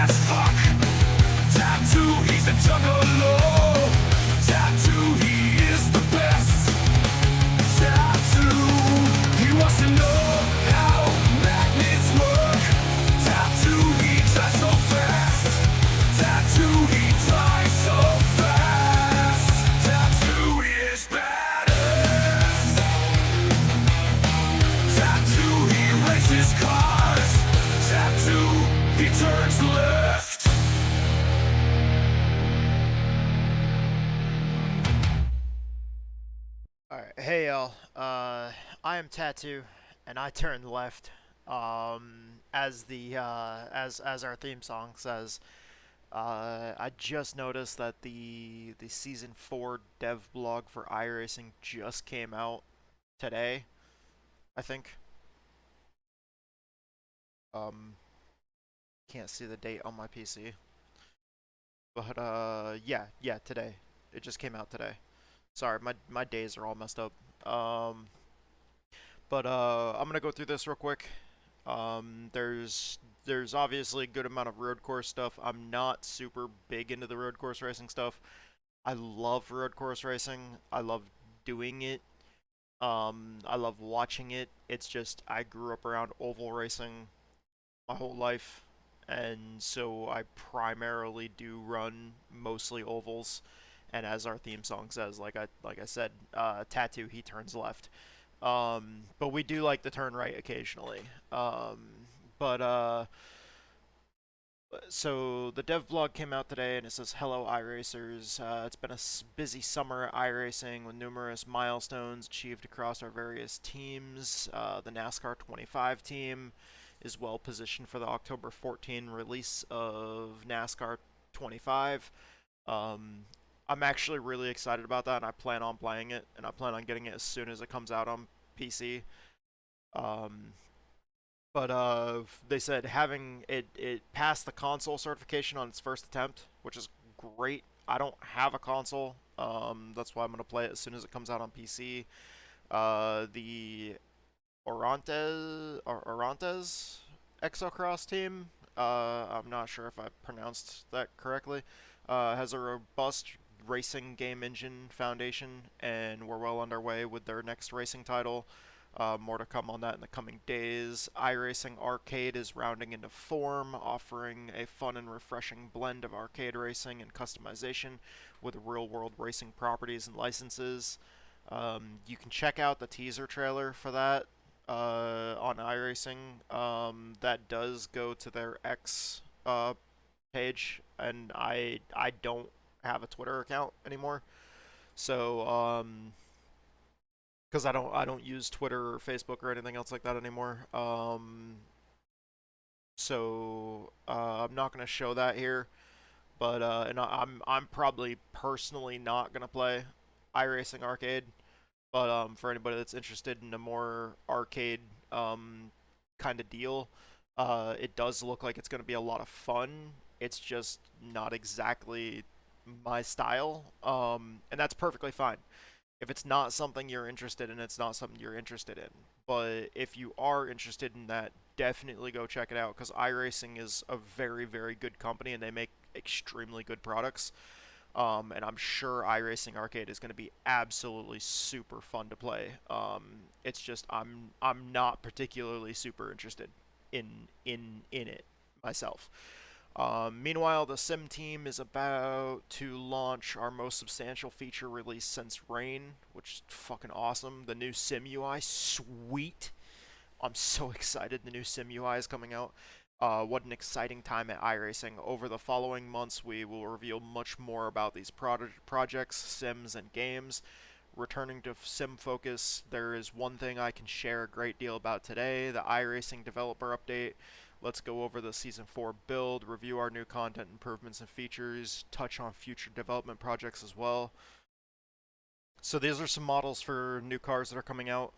as fuck. Tattoo, he's a juggalo. Tattoo, he is the best. Tattoo, he wants to know how magnets work. Tattoo, he drives so fast. Tattoo, he drives so fast. Tattoo is badass. Tattoo, he races cars. Tattoo, he turns left. Alright, hey y'all. I am Tattoo, and I turned left. As our theme song says, I just noticed that the season 4 dev blog for iRacing just came out today, I think. Um, can't see the date on my PC, but yeah, today. It just came out today. Sorry, my days are all messed up. Um, but I'm gonna go through this real quick. There's obviously a good amount of road course stuff. I'm not super big into the road course racing stuff. I love road course racing. I love doing it. I love watching it. It's just I grew up around oval racing my whole life, and so I primarily do run mostly ovals. And as our theme song says, like I said, Tattoo, he turns left. But we do like to turn right occasionally. But so the dev blog came out today and it says, "Hello iRacers. It's been a busy summer at iRacing with numerous milestones achieved across our various teams. The NASCAR 25 team is well positioned for the October 14 release of NASCAR 25. Um, I'm actually really excited about that, and I plan on playing it, and I plan on getting it as soon as it comes out on PC. Um, but they said having it passed the console certification on its first attempt, which is great. I don't have a console, that's why I'm gonna play it as soon as it comes out on PC. The Orantes Exocross team. I'm not sure if I pronounced that correctly. Has a robust racing game engine foundation, and we're well underway with their next racing title. More to come on that in the coming days. iRacing Arcade is rounding into form, offering a fun and refreshing blend of arcade racing and customization with real-world racing properties and licenses. You can check out the teaser trailer for that on iRacing. That does go to their X page, and I don't have a Twitter account anymore, so because I don't use Twitter or Facebook or anything else like that anymore. I'm not gonna show that here, but and I'm probably personally not gonna play iRacing Arcade. But for anybody that's interested in a more arcade kind of deal, it does look like it's going to be a lot of fun. It's just not exactly my style, and that's perfectly fine. If it's not something you're interested in, it's not something you're interested in. But if you are interested in that, definitely go check it out because iRacing is a very, very good company and they make extremely good products. And I'm sure iRacing Arcade is going to be absolutely super fun to play. It's just I'm not particularly super interested in it myself. Meanwhile, the Sim team is about to launch our most substantial feature release since Rain, which is fucking awesome. The new Sim UI, sweet. I'm so excited the new Sim UI is coming out. What an exciting time at iRacing. Over the following months, we will reveal much more about these projects, sims, and games. Returning to sim focus, there is one thing I can share a great deal about today, the iRacing developer update. Let's go over the Season 4 build, review our new content improvements and features, touch on future development projects as well. So these are some models for new cars that are coming out.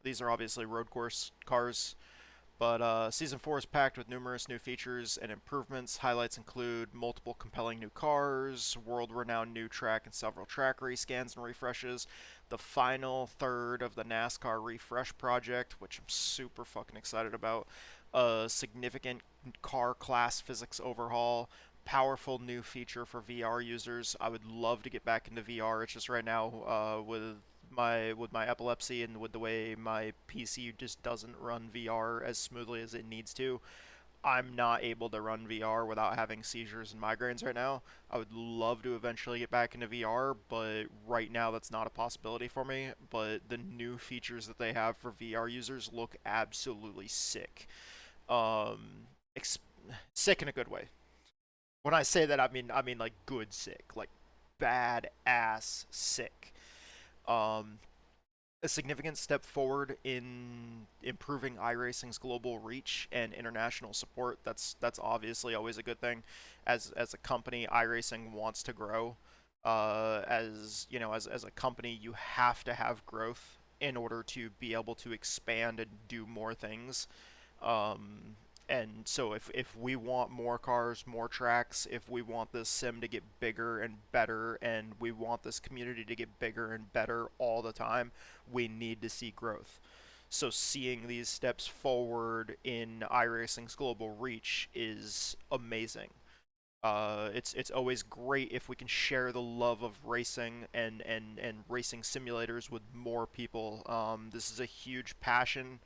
These are obviously road course cars. But Season 4 is packed with numerous new features and improvements. Highlights include multiple compelling new cars, world-renowned new track and several track rescans and refreshes, the final third of the NASCAR refresh project, which I'm super fucking excited about, a significant car class physics overhaul, powerful new feature for VR users. I would love to get back into VR. It's just right now with my epilepsy and with the way my PC just doesn't run VR as smoothly as it needs to. I'm not able to run VR without having seizures and migraines right now. I would love to eventually get back into VR, but right now that's not a possibility for me. But the new features that they have for VR users look absolutely sick. Um, ex- Sick in a good way. When I say that, I mean like good sick, like bad ass sick. Um, a significant step forward in improving iRacing's global reach and international support. That's obviously always a good thing. As a company, iRacing wants to grow. As you know, as a company, you have to have growth in order to be able to expand and do more things. Um, and so if we want more cars, more tracks, if we want this sim to get bigger and better, and we want this community to get bigger and better all the time, we need to see growth. So seeing these steps forward in iRacing's global reach is amazing. It's always great if we can share the love of racing and racing simulators with more people. This is a huge passion.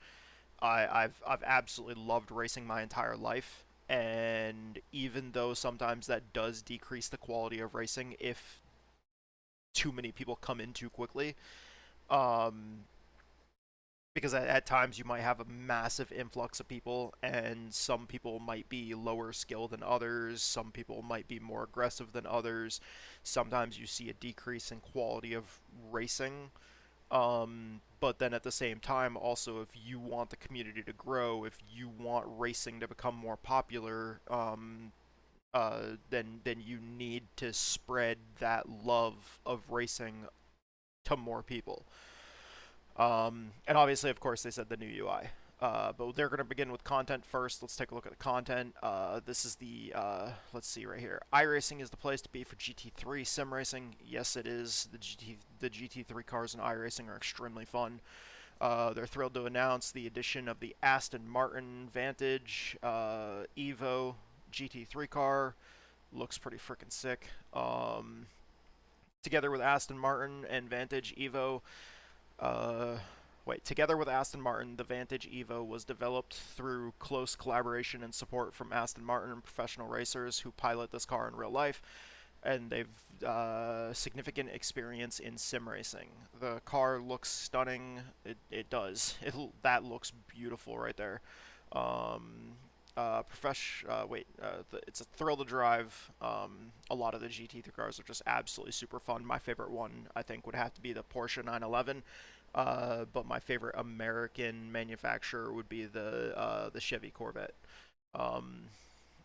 I've absolutely loved racing my entire life, and even though sometimes that does decrease the quality of racing if too many people come in too quickly, um, because at times you might have a massive influx of people, and some people might be lower skill than others, some people might be more aggressive than others. Sometimes you see a decrease in quality of racing. But then at the same time, also, if you want the community to grow, if you want racing to become more popular, then you need to spread that love of racing to more people. And obviously, of course, they said the new UI. But they're going to begin with content first. Let's take a look at the content. This is let's see right here. iRacing is the place to be for GT3 sim racing. Yes, it is. The GT3 cars in iRacing are extremely fun. They're thrilled to announce the addition of the Aston Martin Vantage Evo GT3 car. Looks pretty freaking sick. Together with Aston Martin and Vantage Evo, uh, together with Aston Martin, the Vantage Evo was developed through close collaboration and support from Aston Martin and professional racers who pilot this car in real life, and they've significant experience in sim racing. The car looks stunning. It does. That looks beautiful right there. Um, it's a thrill to drive. A lot of the GT3 cars are just absolutely super fun. My favorite one, I think, would have to be the Porsche 911. But my favorite American manufacturer would be the Chevy Corvette. Um,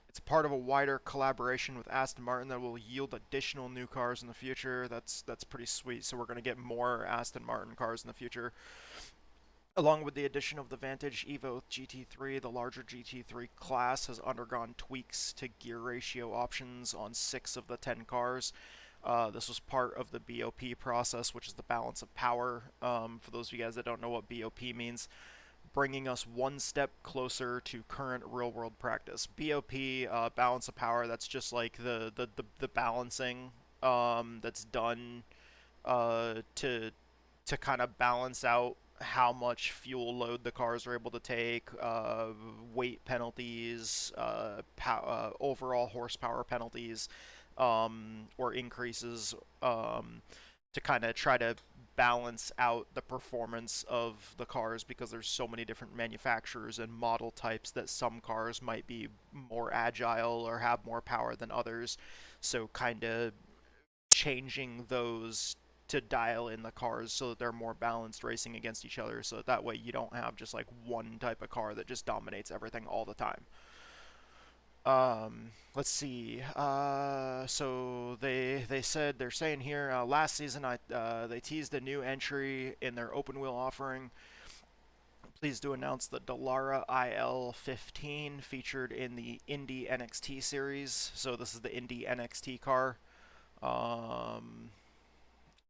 it's part of a wider collaboration with Aston Martin that will yield additional new cars in the future. That's pretty sweet. So we're going to get more Aston Martin cars in the future. Along with the addition of the Vantage Evo GT3, the larger GT3 class has undergone tweaks to gear ratio options on 6 of the 10 cars. This was part of the BOP process, which is the balance of power. For those of you guys that don't know what BOP means, bringing us one step closer to current real-world practice. BOP, balance of power, that's just like the balancing that's done to kind of balance out how much fuel load the cars are able to take, weight penalties, overall horsepower penalties, or increases, to kind of try to balance out the performance of the cars, because there's so many different manufacturers and model types that some cars might be more agile or have more power than others. So kind of changing those to dial in the cars so that they're more balanced racing against each other, so that way you don't have just like one type of car that just dominates everything all the time. Let's see. So they said they're saying here, last season they teased a new entry in their open wheel offering. Pleased to announce the Dallara IL15 featured in the Indy NXT series. So this is the Indy NXT car. Um,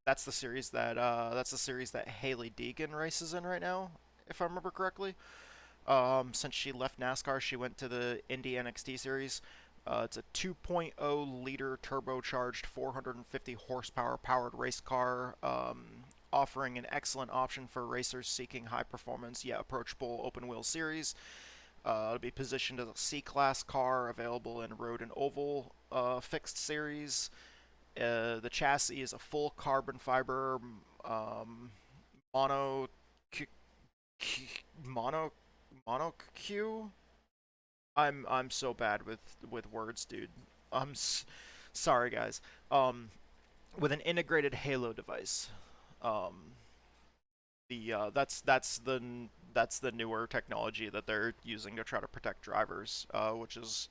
that's the series that Haley Deegan races in right now, if I remember correctly. Since she left NASCAR, she went to the Indy NXT series. It's a 2.0 liter turbocharged 450 horsepower powered race car, offering an excellent option for racers seeking high performance yet approachable open wheel series. It'll be positioned as a C class car available in road and oval fixed series. The chassis is a full carbon fiber mono mono mono Q. I'm so bad with words, dude. Sorry, guys. Um, with an integrated Halo device. Um, that's the newer technology that they're using to try to protect drivers, which is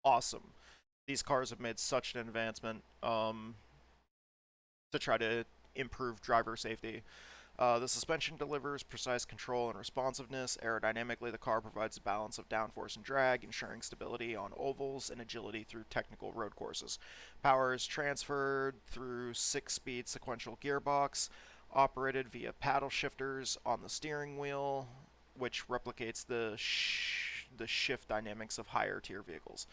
awesome. These cars have made such an advancement to try to improve driver safety. The suspension delivers precise control and responsiveness. Aerodynamically, the car provides a balance of downforce and drag, ensuring stability on ovals and agility through technical road courses. Power is transferred through 6-speed sequential gearbox, operated via paddle shifters on the steering wheel, which replicates the shift dynamics of higher tier vehicles.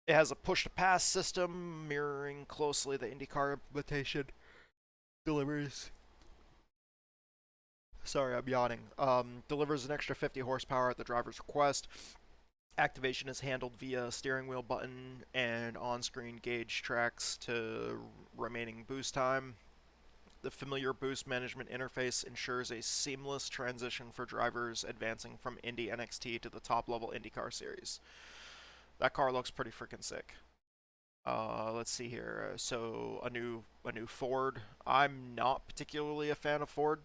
It has a push-to-pass system, mirroring closely the IndyCar implementation. Delivers Sorry, I'm yawning. Delivers an extra 50 horsepower at the driver's request. Activation is handled via steering wheel button and on-screen gauge tracks to remaining boost time. The familiar boost management interface ensures a seamless transition for drivers advancing from Indy NXT to the top-level IndyCar series. That car looks pretty freaking sick. Let's see here. So a new Ford. I'm not particularly a fan of Ford.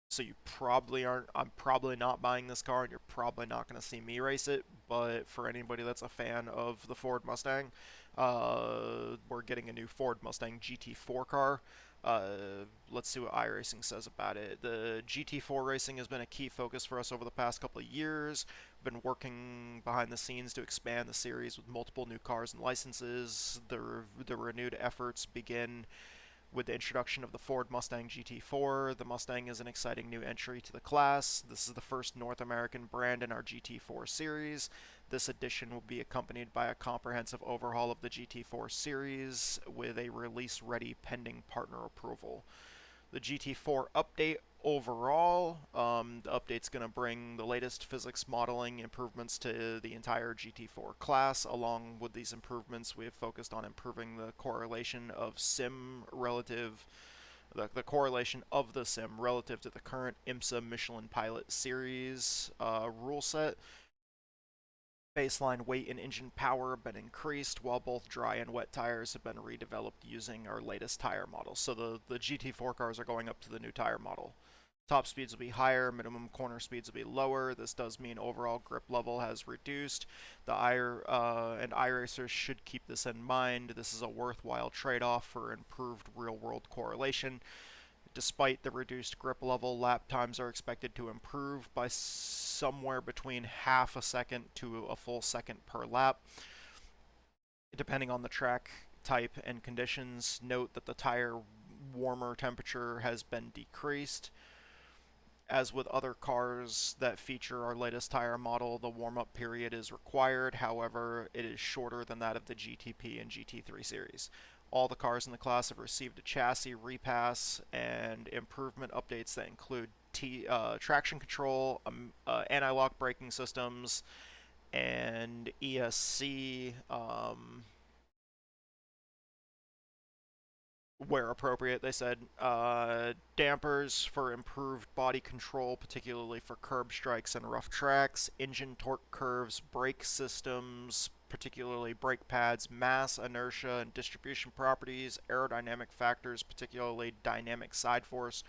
So you probably aren't. I'm probably not buying this car, and you're probably not going to see me race it. But for anybody that's a fan of the Ford Mustang, we're getting a new Ford Mustang GT4 car. Let's see what iRacing says about it. The GT4 racing has been a key focus for us over the past couple of years. We've been working behind the scenes to expand the series with multiple new cars and licenses. The renewed efforts begin with the introduction of the Ford Mustang GT4. The Mustang is an exciting new entry to the class. This is the first North American brand in our GT4 series. This edition will be accompanied by a comprehensive overhaul of the GT4 series with a release ready pending partner approval. The GT4 update overall, the update's going to bring the latest physics modeling improvements to the entire GT4 class. Along with these improvements, we have focused on improving the correlation of the correlation of the sim relative to the current IMSA Michelin Pilot Series rule set. Baseline weight and engine power have been increased, while both dry and wet tires have been redeveloped using our latest tire model. So the GT4 cars are going up to the new tire model. Top speeds will be higher, minimum corner speeds will be lower. This does mean overall grip level has reduced. And iRacers should keep this in mind. This is a worthwhile trade-off for improved real-world correlation. Despite the reduced grip level, lap times are expected to improve by somewhere between half a second to a full second per lap, depending on the track type and conditions. Note that the tire warmer temperature has been decreased. As with other cars that feature our latest tire model, the warm-up period is required. However, it is shorter than that of the GTP and GT3 series. All the cars in the class have received a chassis repass and improvement updates that include traction control, anti-lock braking systems, and ESC, where appropriate, they said. Dampers for improved body control, particularly for curb strikes and rough tracks. Engine torque curves, brake systems, particularly brake pads, mass, inertia, and distribution properties. Aerodynamic factors, particularly dynamic side force,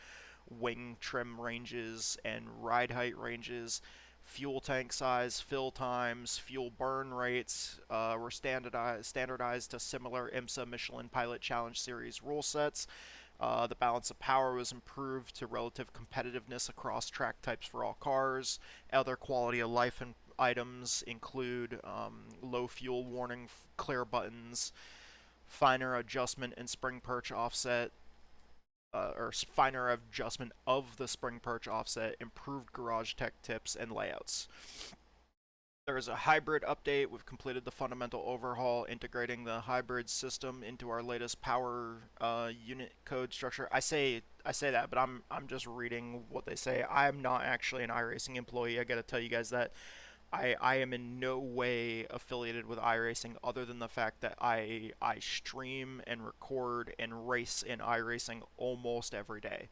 wing trim ranges, and ride height ranges. Fuel tank size, fill times, fuel burn rates were standardized to similar IMSA Michelin Pilot Challenge Series rule sets. The balance of power was improved to relative competitiveness across track types for all cars. Other quality of life items include low fuel warning clear buttons, finer adjustment and spring perch offset, finer adjustment of the spring perch offset, improved garage tech tips and layouts. There is a hybrid update. We've completed the fundamental overhaul, integrating the hybrid system into our latest power unit code structure. I say that, but I'm just reading what they say. I am not actually an iRacing employee. I got to tell you guys that I am in no way affiliated with iRacing other than the fact that I stream and record and race in iRacing almost every day.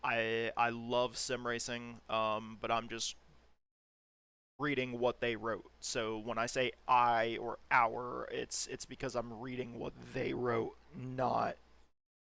I love sim racing, but I'm just reading what they wrote. So when I say I or our, it's because I'm reading what they wrote, not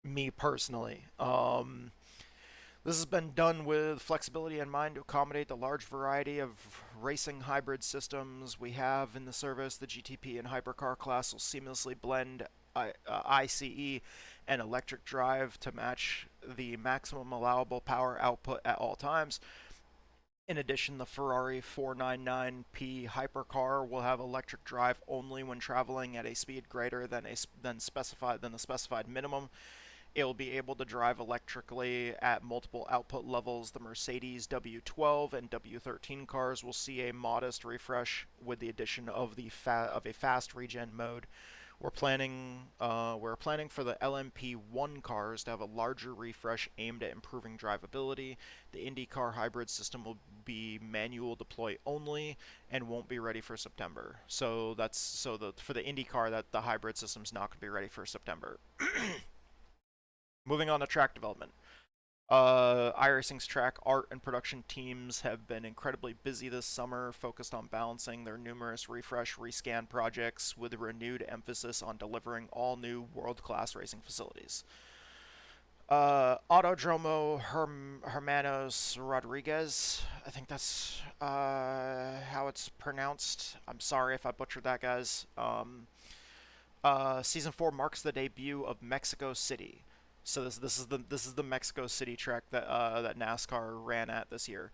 me personally. This has been done with flexibility in mind to accommodate the large variety of racing hybrid systems we have in the service. The GTP and hypercar class will seamlessly blend ICE and electric drive to match the maximum allowable power output at all times. In addition, the Ferrari 499P hypercar will have electric drive only when traveling at a speed greater than the specified minimum. It will be able to drive electrically at multiple output levels. The Mercedes W12 and W13 cars will see a modest refresh with the addition of a fast regen mode. We're planning for the LMP1 cars to have a larger refresh aimed at improving drivability. The IndyCar hybrid system will be manual deploy only and won't be ready for September. So for the IndyCar, that the hybrid system's not going to be ready for September. Moving on to track development. iRacing's track art and production teams have been incredibly busy this summer, focused on balancing their numerous rescan projects with a renewed emphasis on delivering all new world-class racing facilities. Autodromo Hermanos Rodriguez, I think that's how it's pronounced. I'm sorry if I butchered that, guys. Season 4 marks the debut of Mexico City. So this is the Mexico City track that NASCAR ran at this year.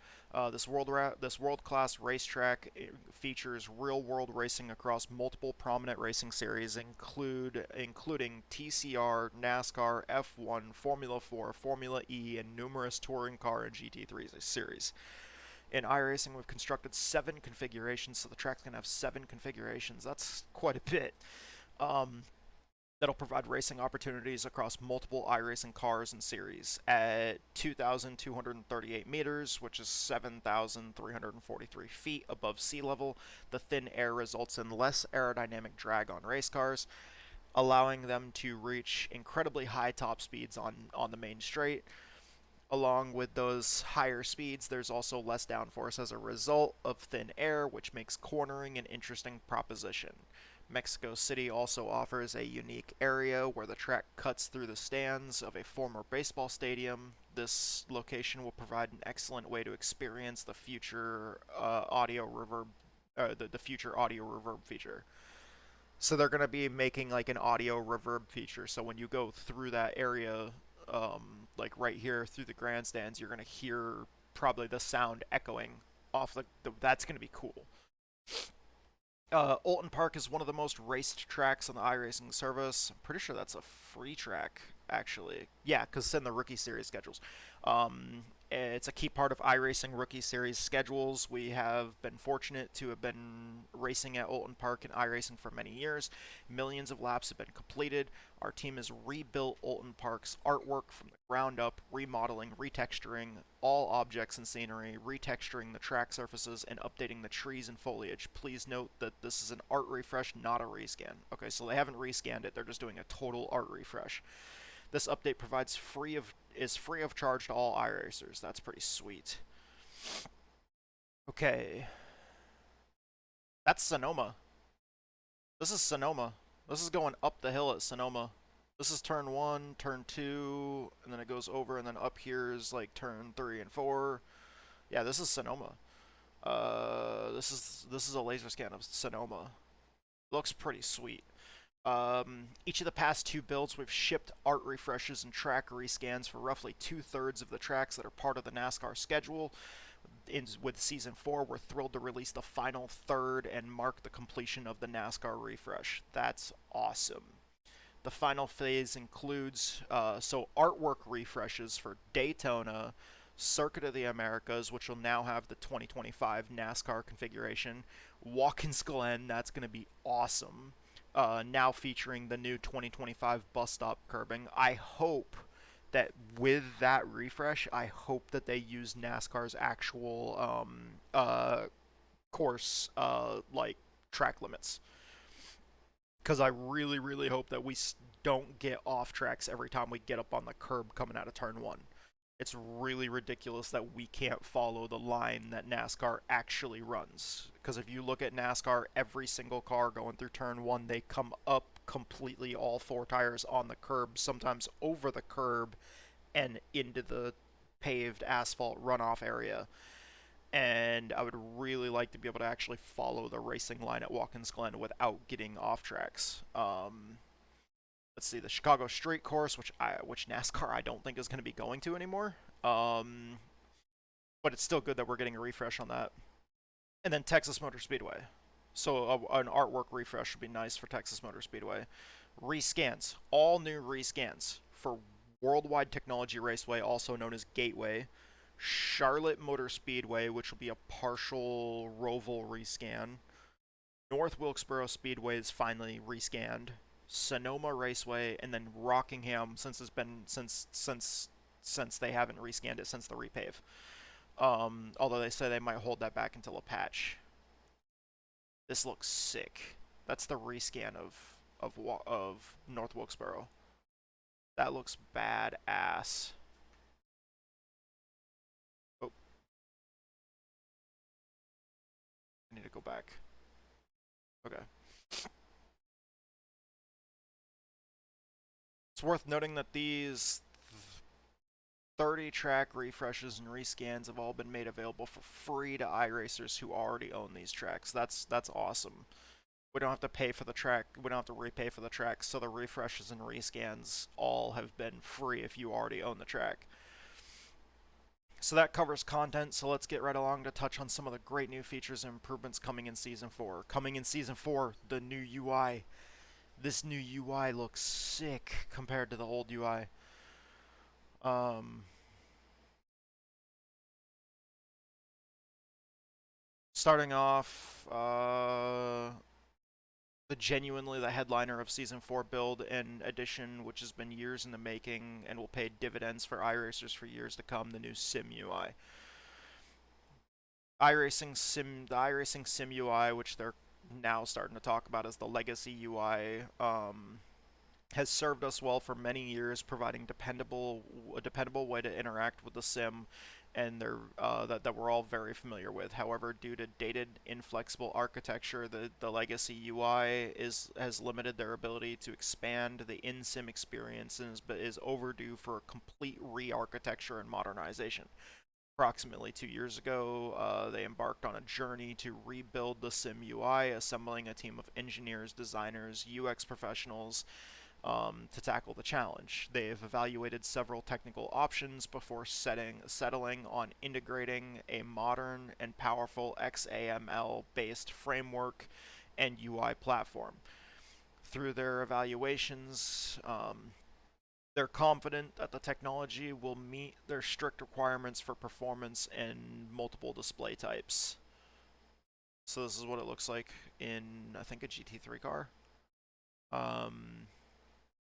This world-class racetrack features real-world racing across multiple prominent racing series, including TCR, NASCAR, F1, Formula 4, Formula E, and numerous touring car and GT3 series. In iRacing, we've constructed 7 configurations, so the track's gonna have 7 configurations. That's quite a bit. That'll provide racing opportunities across multiple iRacing cars and series. At 2,238 meters, which is 7,343 feet above sea level, the thin air results in less aerodynamic drag on race cars, allowing them to reach incredibly high top speeds on the main straight. Along with those higher speeds, there's also less downforce as a result of thin air, which makes cornering an interesting proposition. Mexico City also offers a unique area where the track cuts through the stands of a former baseball stadium. This location will provide an excellent way to experience the future audio reverb, the future audio reverb feature. So they're gonna be making like an audio reverb feature. So when you go through that area, like right here through the grandstands, you're gonna hear probably the sound echoing off that's gonna be cool. Alton Park is one of the most raced tracks on the iRacing service. I'm pretty sure that's a free track, actually. Yeah, because it's in the Rookie Series schedules. It's a key part of iRacing Rookie Series schedules. We have been fortunate to have been racing at Alton Park and iRacing for many years. Millions of laps have been completed. Our team has rebuilt Alton Park's artwork from the ground up, remodeling, retexturing all objects and scenery, retexturing the track surfaces, and updating the trees and foliage. Please note that this is an art refresh, not a rescan. Okay, so they haven't rescanned it, they're just doing a total art refresh. This update is free of charge to all iRacers. That's pretty sweet. Okay. That's Sonoma. This is Sonoma. This is going up the hill at Sonoma. This is turn 1, turn 2, and then it goes over, and then up here is like turn 3 and 4. Yeah, this is Sonoma. This is a laser scan of Sonoma. Looks pretty sweet. Each of the past 2 builds, we've shipped art refreshes and track rescans for roughly 2/3 of the tracks that are part of the NASCAR schedule. With Season 4, we're thrilled to release the final third and mark the completion of the NASCAR refresh. That's awesome. The final phase includes artwork refreshes for Daytona, Circuit of the Americas, which will now have the 2025 NASCAR configuration, Watkins Glen, that's going to be awesome. Now featuring the new 2025 bus stop curbing. I hope that with that refresh, I hope that they use NASCAR's actual course like track limits, because I really, really hope that we don't get off tracks every time we get up on the curb coming out of turn one. It's really ridiculous that we can't follow the line that NASCAR actually runs. Because if you look at NASCAR, every single car going through turn one, they come up completely all four tires on the curb, sometimes over the curb and into the paved asphalt runoff area. And I would really like to be able to actually follow the racing line at Watkins Glen without getting off tracks. Let's see, the Chicago Street Course, which NASCAR I don't think is going to be going to anymore. But it's still good that we're getting a refresh on that. And then Texas Motor Speedway. So an artwork refresh would be nice for Texas Motor Speedway. Rescans, all new rescans for Worldwide Technology Raceway, also known as Gateway. Charlotte Motor Speedway, which will be a partial Roval rescan. North Wilkesboro Speedway is finally rescanned. Sonoma Raceway, and then Rockingham, since they haven't rescanned it since the repave. Although they say they might hold that back until a patch. This looks sick. That's the rescan of North Wilkesboro. That looks badass. Oh, I need to go back. Okay. It's worth noting that these 30 track refreshes and rescans have all been made available for free to iRacers who already own these tracks. That's awesome. We don't have to pay for the track. We don't have to repay for the tracks. So the refreshes and rescans all have been free if you already own the track. So that covers content. So let's get right along to touch on some of the great new features and improvements coming in Season 4. Coming in Season 4, the new UI. This new UI looks sick compared to the old UI. Starting off, the headliner of Season 4 build and edition, which has been years in the making and will pay dividends for iRacers for years to come, the new Sim UI. The iRacing Sim UI, which they're now starting to talk about as the Legacy UI, has served us well for many years, providing a dependable way to interact with the sim, and that we're all very familiar with. However, due to dated, inflexible architecture, the Legacy UI has limited their ability to expand the in-sim experiences, but is overdue for a complete re-architecture and modernization. Approximately 2 years ago, they embarked on a journey to rebuild the Sim UI, assembling a team of engineers, designers, UX professionals to tackle the challenge. They've evaluated several technical options before settling on integrating a modern and powerful XAML-based framework and UI platform. Through their evaluations, they're confident that the technology will meet their strict requirements for performance and multiple display types. So this is what it looks like in, I think, a GT3 car.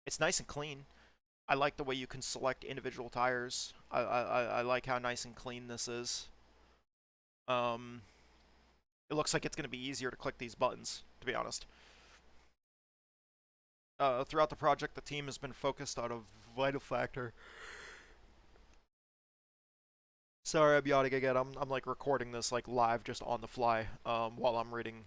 It's nice and clean. I like the way you can select individual tires. I like how nice and clean this is. It looks like it's going to be easier to click these buttons, to be honest. Throughout the project, the team has been focused on a vital factor. Sorry, I'm yawning again. I'm like recording this like live just on the fly while I'm reading.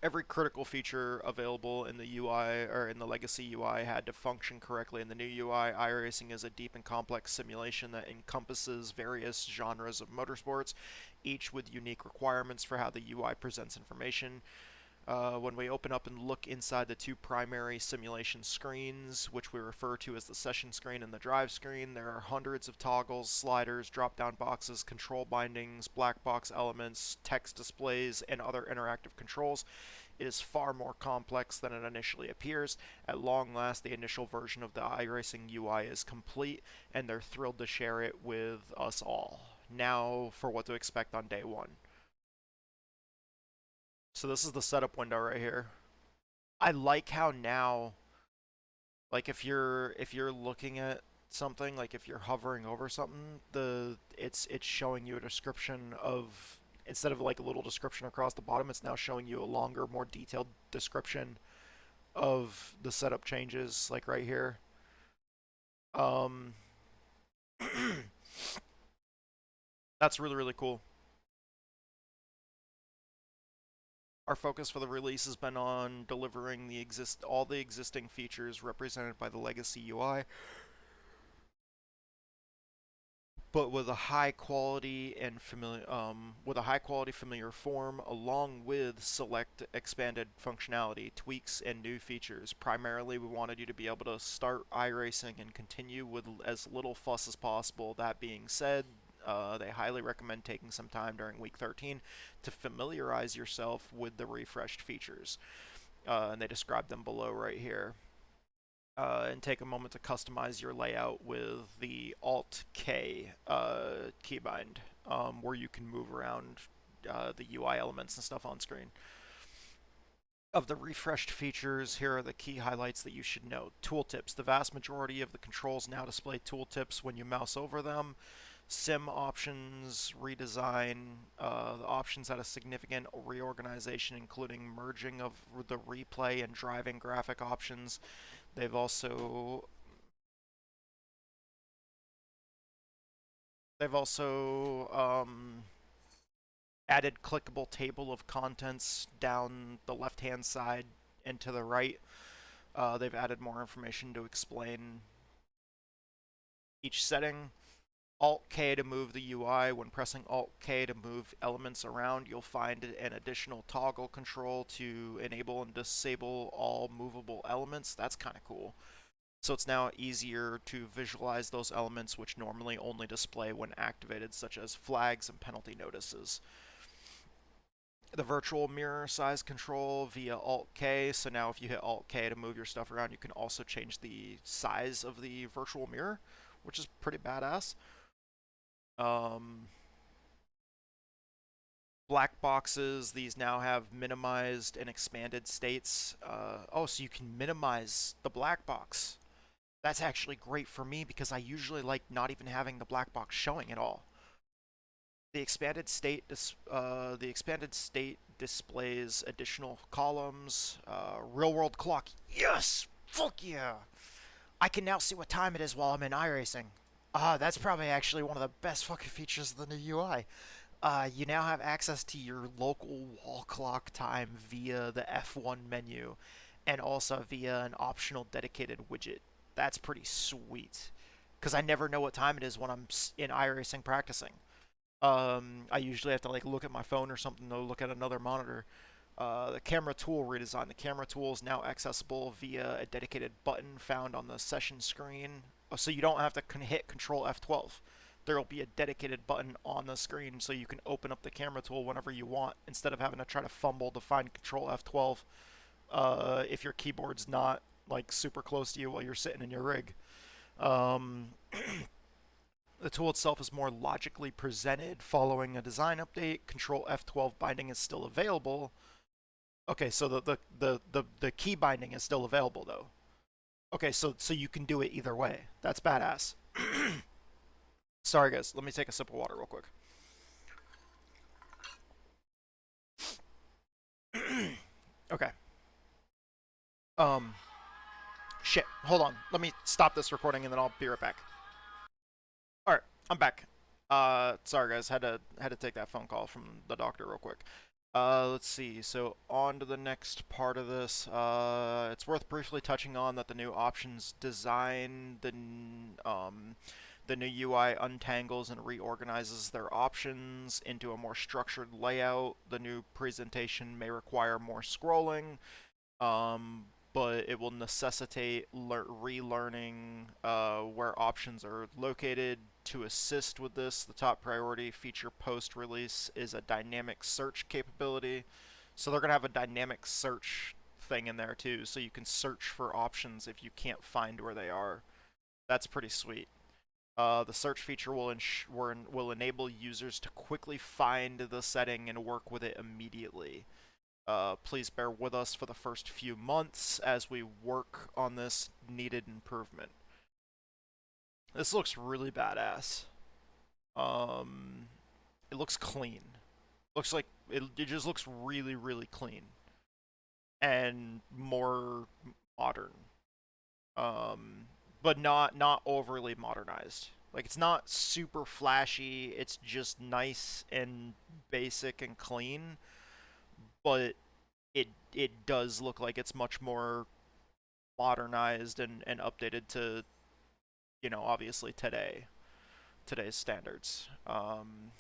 Every critical feature available in the UI or in the Legacy UI had to function correctly in the new UI. iRacing is a deep and complex simulation that encompasses various genres of motorsports, each with unique requirements for how the UI presents information. When we open up and look inside the two primary simulation screens, which we refer to as the session screen and the drive screen, there are hundreds of toggles, sliders, drop-down boxes, control bindings, black box elements, text displays, and other interactive controls. It is far more complex than it initially appears. At long last, the initial version of the iRacing UI is complete, and they're thrilled to share it with us all. Now for what to expect on day one. So this is the setup window right here. I like how now, like if you're looking at something, like if you're hovering over something, it's showing you a description of, instead of like a little description across the bottom, it's now showing you a longer, more detailed description of the setup changes, like right here. Um, that's really, really cool. Our focus for the release has been on delivering all the existing features represented by the legacy UI, but with a high quality and familiar form, along with select expanded functionality, tweaks, and new features. Primarily, we wanted you to be able to start iRacing and continue with as little fuss as possible. That being said, they highly recommend taking some time during week 13 to familiarize yourself with the refreshed features. And they describe them below right here. And take a moment to customize your layout with the Alt-K keybind, where you can move around the UI elements and stuff on screen. Of the refreshed features, here are the key highlights that you should note. Tooltips. The vast majority of the controls now display tooltips when you mouse over them. Sim options redesign. The options had a significant reorganization, including merging of the replay and driving graphic options. They've also added clickable table of contents down the left-hand side and to the right. They've added more information to explain each setting. Alt-K to move the UI. When pressing Alt-K to move elements around, you'll find an additional toggle control to enable and disable all movable elements. That's kind of cool. So it's now easier to visualize those elements which normally only display when activated, such as flags and penalty notices. The virtual mirror size control via Alt-K. So now if you hit Alt-K to move your stuff around, you can also change the size of the virtual mirror, which is pretty badass. Black boxes, these now have minimized and expanded states. Oh, so you can minimize the black box. That's actually great for me because I usually like not even having the black box showing at all. The expanded state displays additional columns. Real world clock. Yes! Fuck yeah! I can now see what time it is while I'm in iRacing. That's probably actually one of the best fucking features of the new UI. You now have access to your local wall clock time via the F1 menu and also via an optional dedicated widget. That's pretty sweet because I never know what time it is when I'm in iRacing practicing. I usually have to like look at my phone or something to look at another monitor. The camera tool redesign. The camera tool is now accessible via a dedicated button found on the session screen. So you don't have to hit Control F12. There will be a dedicated button on the screen so you can open up the camera tool whenever you want instead of having to try to fumble to find Control F12 if your keyboard's not like super close to you while you're sitting in your rig. The tool itself is more logically presented following a design update. Control F12 binding is still available. Okay, so the key binding is still available though. Okay, so you can do it either way. That's badass. Sorry guys, let me take a sip of water real quick. Okay. Shit. Hold on. Let me stop this recording and then I'll be right back. All right, I'm back. Sorry guys, had to take that phone call from the doctor real quick. Let's see. So on to the next part of this. It's worth briefly touching on that the new options design, the The new UI untangles and reorganizes their options into a more structured layout. The new presentation may require more scrolling, but it will necessitate relearning where options are located. To assist with this, the top priority feature post-release is a dynamic search capability. So they're going to have a dynamic search thing in there too, so you can search for options if you can't find where they are. That's pretty sweet. The search feature will enable users to quickly find the setting and work with it immediately. Please bear with us for the first few months as we work on this needed improvement. This looks really badass. It looks clean. Looks like it just looks really, really clean and more modern. But not overly modernized. Like, it's not super flashy. It's just nice and basic and clean, but it does look like it's much more modernized and updated to, obviously today's standards.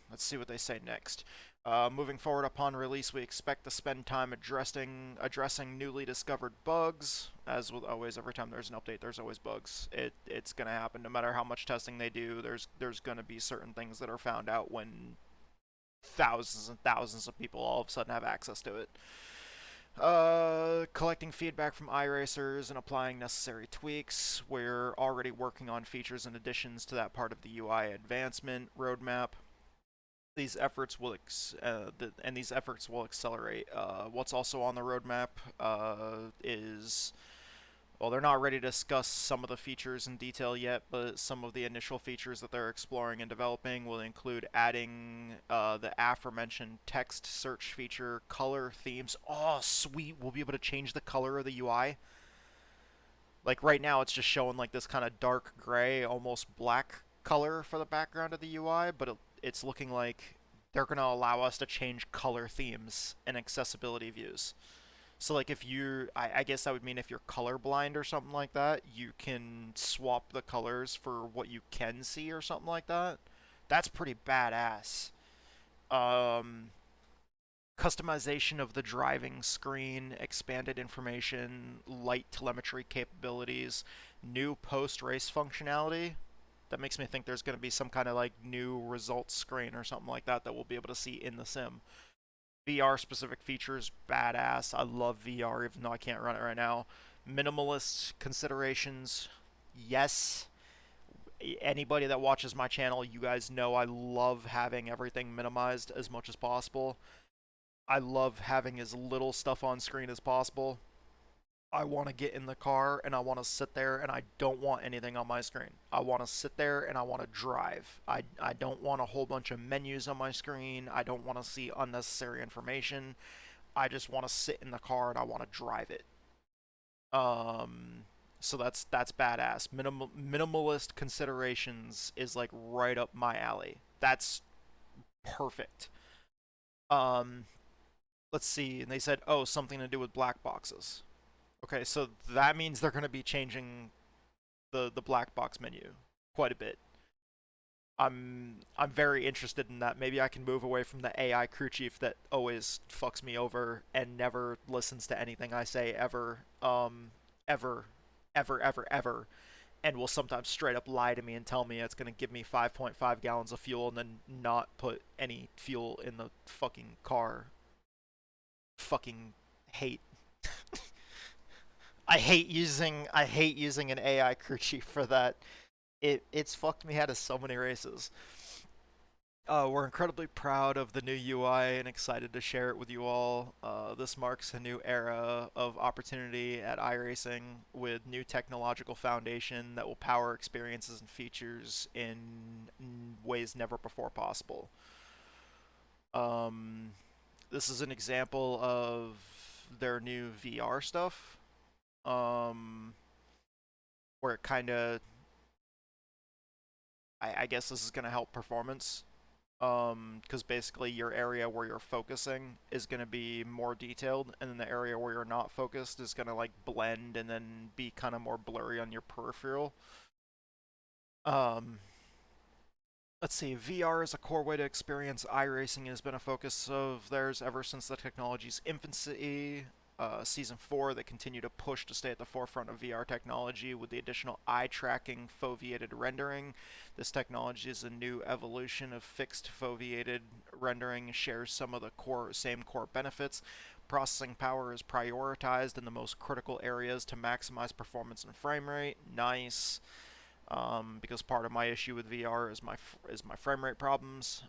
Let's see what they say next. Moving forward, upon release, we expect to spend time addressing newly discovered bugs. As with always, every time there's an update, there's always bugs. It's gonna happen. No matter how much testing they do, there's gonna be certain things that are found out when thousands and thousands of people all of a sudden have access to it. Collecting feedback from iRacers and applying necessary tweaks. We're already working on features and additions to that part of the UI advancement roadmap. These efforts will accelerate. What's also on the roadmap is, well, they're not ready to discuss some of the features in detail yet, but some of the initial features that they're exploring and developing will include adding the aforementioned text search feature, color themes. Oh, sweet! We'll be able to change the color of the UI. Like right now, it's just showing like this kind of dark gray, almost black color for the background of the UI, but it's looking like they're going to allow us to change color themes in accessibility views. So like if I guess that would mean if you're colorblind or something like that, you can swap the colors for what you can see or something like that. That's pretty badass. Um, Customization of the driving screen, expanded information, light telemetry capabilities, new post-race functionality. That makes me think there's going to be some kind of like new results screen or something like that we'll be able to see in the sim. VR specific features, badass. I love VR even though I can't run it right now. Minimalist considerations, yes. Anybody that watches my channel, you guys know I love having everything minimized as much as possible. I love having as little stuff on screen as possible. I want to get in the car and I want to sit there and I don't want anything on my screen. I want to sit there and I want to drive. I don't want a whole bunch of menus on my screen. I don't want to see unnecessary information. I just want to sit in the car and I want to drive it. So that's badass. Minimalist considerations is like right up my alley. That's perfect. Um, let's see. And they said, oh, something to do with black boxes. Okay, so that means they're going to be changing the black box menu quite a bit. I'm very interested in that. Maybe I can move away from the AI crew chief that always fucks me over and never listens to anything I say ever, ever, ever, and will sometimes straight up lie to me and tell me it's going to give me 5.5 gallons of fuel and then not put any fuel in the fucking car. Fucking hate. I hate using an AI crew chief for that. It's fucked me out of so many races. We're incredibly proud of the new UI and excited to share it with you all. This marks a new era of opportunity at iRacing with new technological foundation that will power experiences and features in ways never before possible. This is an example of their new VR stuff. Where it kind of, I guess this is going to help performance. Because basically your area where you're focusing is going to be more detailed, and then the area where you're not focused is going to like blend and then be kind of more blurry on your peripheral. Um, Let's see, VR is a core way to experience iRacing has been a focus of theirs ever since the technology's infancy. Season 4, they continue to push to stay at the forefront of VR technology with the additional eye tracking foveated rendering. This technology is a new evolution of fixed foveated rendering, shares some of the same core benefits. Processing power is prioritized in the most critical areas to maximize performance and frame rate. Nice. Because part of my issue with VR is my frame rate problems.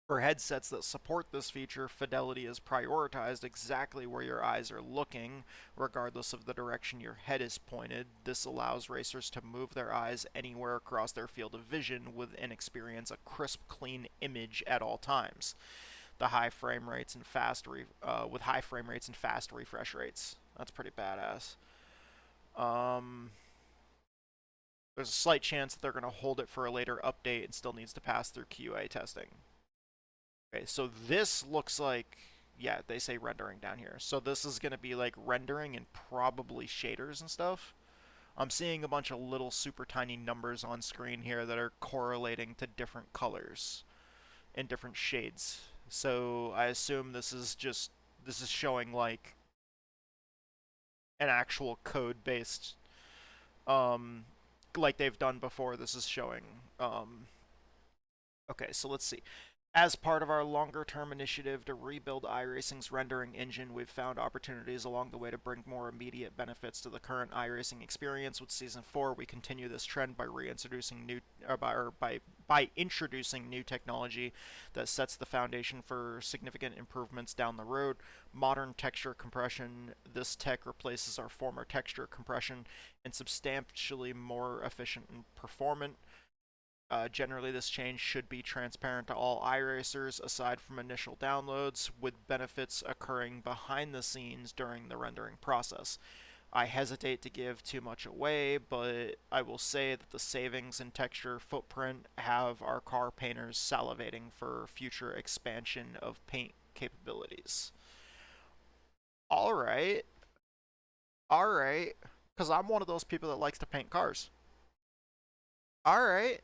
For headsets that support this feature, fidelity is prioritized exactly where your eyes are looking, regardless of the direction your head is pointed. This allows racers to move their eyes anywhere across their field of vision and experience a crisp, clean image at all times. The high frame rates and with high frame rates and fast refresh rates. That's pretty badass. There's a slight chance that they're going to hold it for a later update and still needs to pass through QA testing. Okay, so this looks like, yeah, they say rendering down here. So this is going to be like rendering and probably shaders and stuff. I'm seeing a bunch of little super tiny numbers on screen here that are correlating to different colors in different shades. So I assume this is showing like an actual code based like they've done before. This is showing okay, so let's see. As part of our longer-term initiative to rebuild iRacing's rendering engine, we've found opportunities along the way to bring more immediate benefits to the current iRacing experience. With Season 4, we continue this trend by reintroducing by introducing new technology that sets the foundation for significant improvements down the road. Modern texture compression. This tech replaces our former texture compression and substantially more efficient and performant. Generally, this change should be transparent to all iRacers aside from initial downloads, with benefits occurring behind the scenes during the rendering process. I hesitate to give too much away, but I will say that the savings in texture footprint have our car painters salivating for future expansion of paint capabilities. Alright, alright, because I'm one of those people that likes to paint cars. Alright,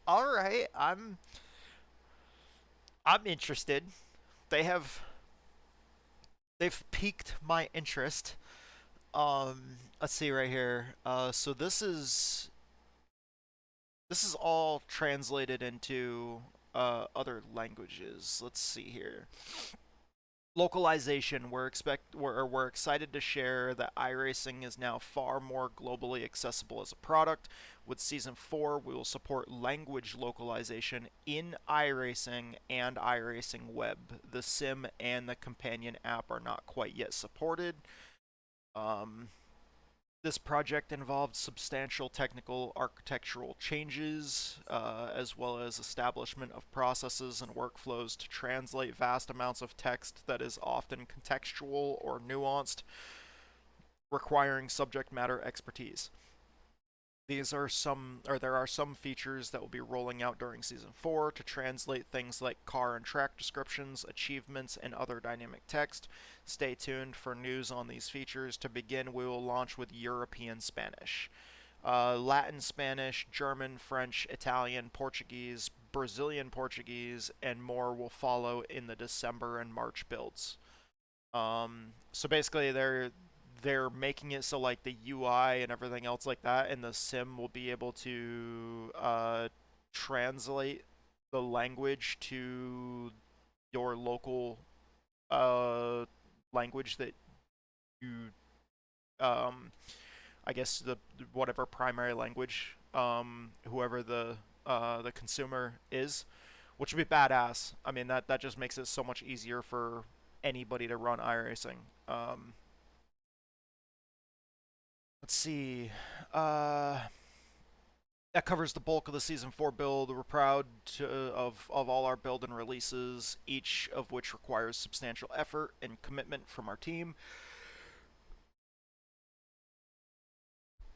alright, I'm interested. They have they've piqued my interest. Let's see right here. So this is all translated into other languages. Let's see here. Localization. We're excited to share that iRacing is now far more globally accessible as a product. With Season 4, we will support language localization in iRacing and iRacing Web. The sim and the companion app are not quite yet supported. Um, this project involved substantial technical architectural changes, as well as establishment of processes and workflows to translate vast amounts of text that is often contextual or nuanced, requiring subject matter expertise. There are some features that will be rolling out during Season 4 to translate things like car and track descriptions, achievements, and other dynamic text. Stay tuned for news on these features. To begin, we will launch with European Spanish. Latin Spanish, German, French, Italian, Portuguese, Brazilian Portuguese, and more will follow in the December and March builds. So basically, they're making it so like the UI and everything else like that, and the sim will be able to translate the language to your local uh, language that you, um, I guess the whatever primary language whoever the consumer is, which would be badass. I mean that just makes it so much easier for anybody to run iRacing. Let's see. Uh, that covers the bulk of the Season 4 build. We're proud of all our build and releases, each of which requires substantial effort and commitment from our team.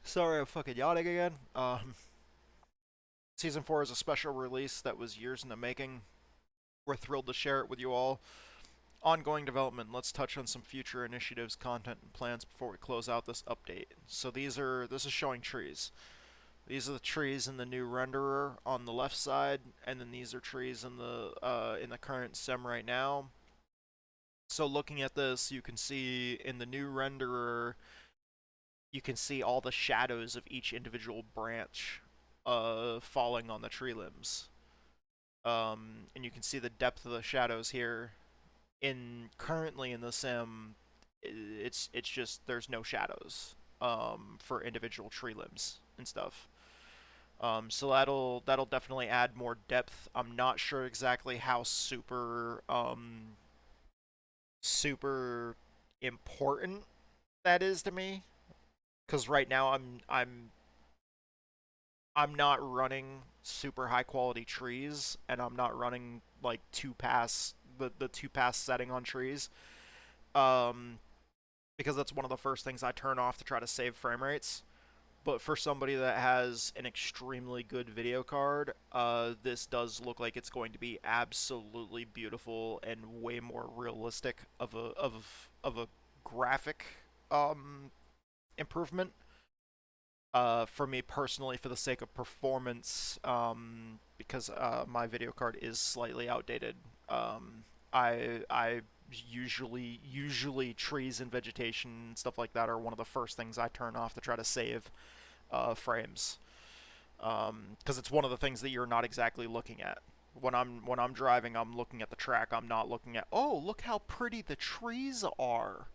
Sorry, I'm fucking yawning again. Season 4 is a special release that was years in the making. We're thrilled to share it with you all. Ongoing development. Let's touch on some future initiatives, content, and plans before we close out this update. So this is showing trees. These are the trees in the new renderer on the left side, and then these are trees in the current sim right now. So looking at this, you can see in the new renderer, you can see all the shadows of each individual branch falling on the tree limbs. And you can see the depth of the shadows here. Currently in the sim, it's just there's no shadows for individual tree limbs and stuff. So that'll definitely add more depth. I'm not sure exactly how super important that is to me, because right now I'm not running super high quality trees, and I'm not running like the two pass setting on trees. Um, because that's one of the first things I turn off to try to save frame rates. But for somebody that has an extremely good video card, this does look like it's going to be absolutely beautiful and way more realistic of a graphic improvement. For me personally, for the sake of performance, because my video card is slightly outdated, I usually trees and vegetation and stuff like that are one of the first things I turn off to try to save frames, because it's one of the things that you're not exactly looking at. When I'm driving, I'm looking at the track. I'm not looking at, oh, look how pretty the trees are.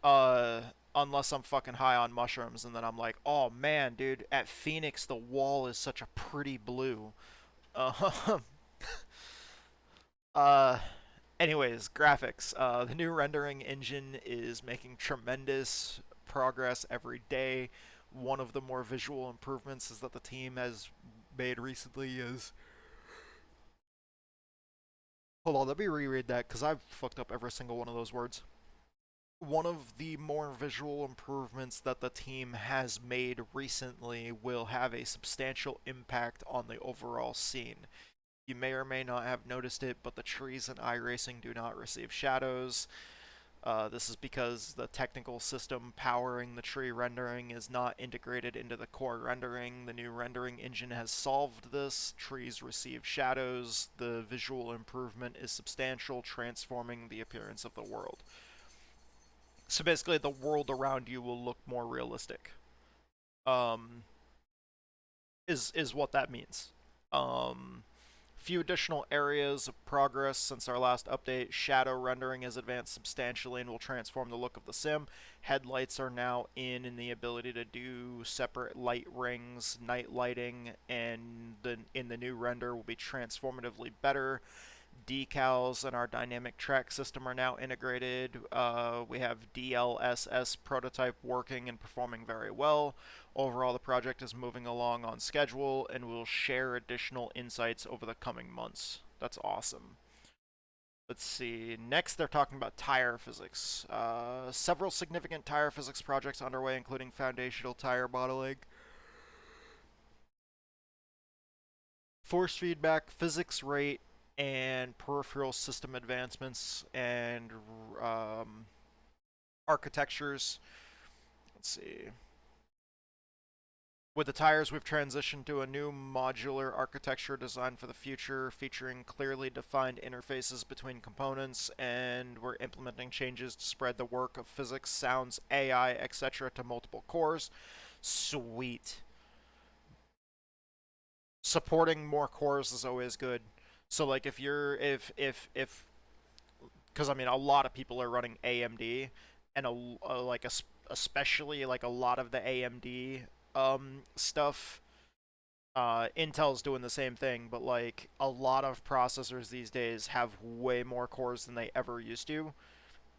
Uh, Unless I'm fucking high on mushrooms, and then I'm like, oh man, dude, at Phoenix the wall is such a pretty blue. Uh, uh, Anyways, graphics. The new rendering engine is making tremendous progress every day. One of the more visual improvements is that the team has made recently is. Hold on, let me reread that because I've fucked up every single one of those words. One of the more visual improvements that the team has made recently will have a substantial impact on the overall scene. You may or may not have noticed it, but the trees in iRacing do not receive shadows. This is because the technical system powering the tree rendering is not integrated into the core rendering. The new rendering engine has solved this. Trees receive shadows. The visual improvement is substantial, transforming the appearance of the world. So basically, the world around you will look more realistic. Um, is what that means. Um, Few additional areas of progress since our last update. Shadow rendering has advanced substantially and will transform the look of the sim. Headlights are now in the ability to do separate light rings, night lighting, and in the new render will be transformatively better. Decals and our dynamic track system are now integrated. We have DLSS prototype working and performing very well. Overall, the project is moving along on schedule, and we'll share additional insights over the coming months. That's awesome. Let's see. Next, they're talking about tire physics. Several significant tire physics projects underway, including foundational tire modeling, force feedback, physics rate, and peripheral system advancements and architectures. Let's see. With the tires, we've transitioned to a new modular architecture designed for the future, featuring clearly defined interfaces between components, and we're implementing changes to spread the work of physics, sounds, AI, etc. to multiple cores. Sweet. Supporting more cores is always good. So like if you're if because I mean a lot of people are running AMD, and especially like a lot of the AMD stuff. Intel's doing the same thing, but like a lot of processors these days have way more cores than they ever used to.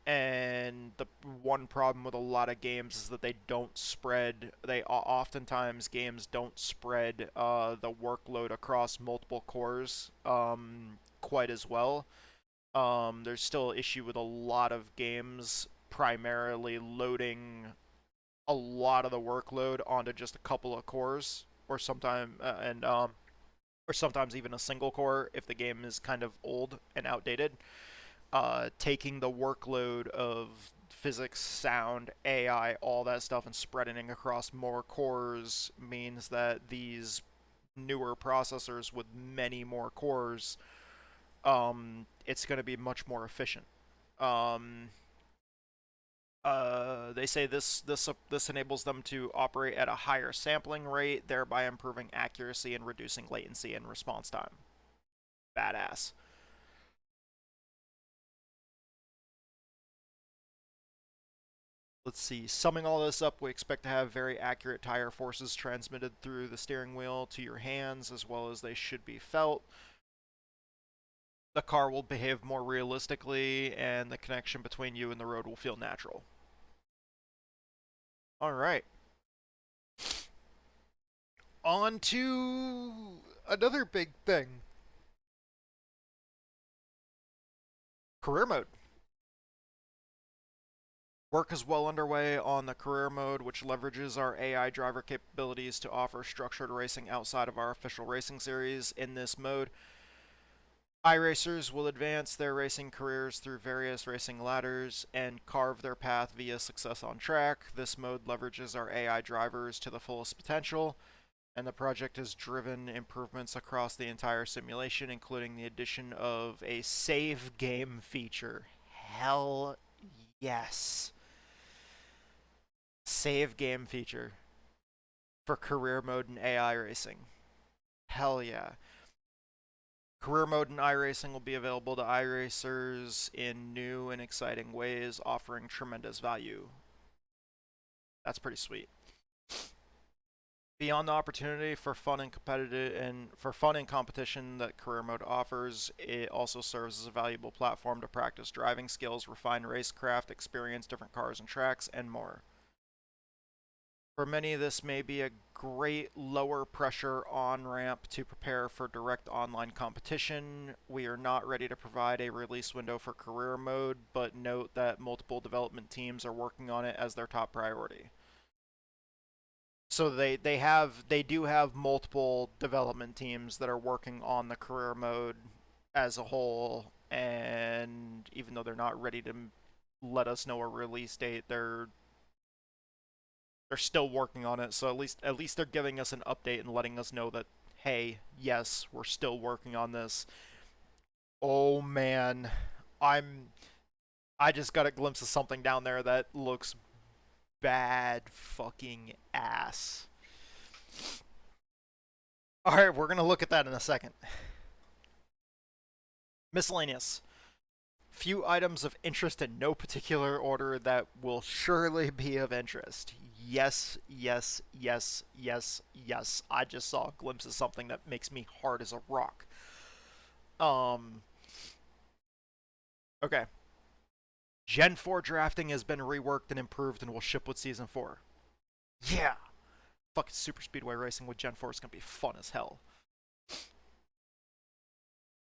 And the one problem with a lot of games is that they don't spread. They oftentimes games don't spread the workload across multiple cores quite as well. There's still an issue with a lot of games primarily loading a lot of the workload onto just a couple of cores, or or sometimes even a single core if the game is kind of old and outdated. Taking the workload of physics, sound, AI, all that stuff, and spreading it across more cores means that these newer processors with many more cores, it's going to be much more efficient. Um, they say this enables them to operate at a higher sampling rate, thereby improving accuracy and reducing latency and response time. Badass. Let's see. Summing all this up, we expect to have very accurate tire forces transmitted through the steering wheel to your hands, as well as they should be felt. The car will behave more realistically, and the connection between you and the road will feel natural. All right. On to another big thing. Career mode. Work is well underway on the career mode, which leverages our AI driver capabilities to offer structured racing outside of our official racing series. In this mode, iRacers will advance their racing careers through various racing ladders and carve their path via success on track. This mode leverages our AI drivers to the fullest potential, and the project has driven improvements across the entire simulation, including the addition of a save game feature. Hell yes. Save game feature for career mode and AI racing. Hell yeah. Career mode and iRacing will be available to iRacers in new and exciting ways, offering tremendous value. That's pretty sweet. Beyond the opportunity for fun and competition that career mode offers, it also serves as a valuable platform to practice driving skills, refine racecraft, experience different cars and tracks, and more. For many, this may be a great lower pressure on-ramp to prepare for direct online competition. We are not ready to provide a release window for career mode, but note that multiple development teams are working on it as their top priority. So they do have multiple development teams that are working on the career mode as a whole, and even though they're not ready to let us know a release date, they're still working on it, so at least they're giving us an update and letting us know that, hey, yes, we're still working on this. Oh man, I just got a glimpse of something down there that looks bad fucking ass. Alright, we're gonna look at that in a second. Miscellaneous. Few items of interest in no particular order that will surely be of interest. Yes, yes, yes, yes, yes. I just saw a glimpse of something that makes me hard as a rock. Okay. Gen 4 drafting has been reworked and improved and will ship with Season 4. Yeah! Fucking Super Speedway racing with Gen 4 is gonna be fun as hell.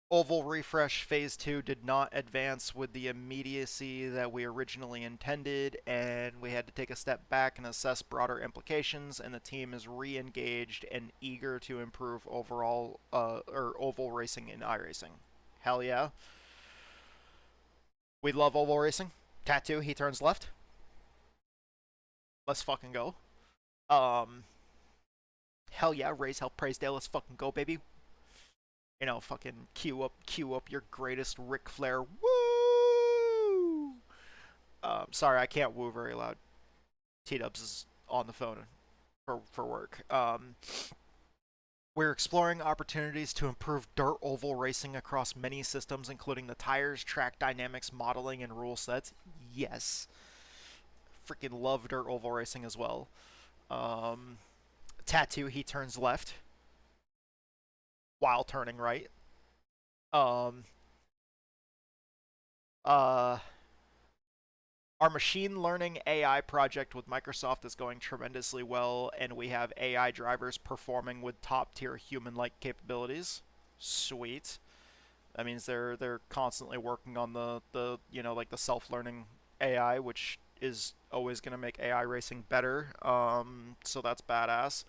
Oval Refresh Phase 2 did not advance with the immediacy that we originally intended, and we had to take a step back and assess broader implications, and the team is re-engaged and eager to improve overall oval racing in iRacing. Hell yeah. We love oval racing. Tattoo, he turns left. Let's fucking go. Hell yeah, raise hell, praise Dale, let's fucking go, baby. You know, fucking cue up your greatest Ric Flair. Woo! Sorry, I can't woo very loud. T-Dubs is on the phone for work. We're exploring opportunities to improve dirt oval racing across many systems, including the tires, track dynamics, modeling, and rule sets. Yes. Freaking love dirt oval racing as well. Tattoo, he turns left while turning right. Um, uh, our machine learning AI project with Microsoft is going tremendously well, and we have AI drivers performing with top tier human like capabilities. Sweet. That means they're constantly working on the like the self learning AI, which is always going to make AI racing better. So that's badass.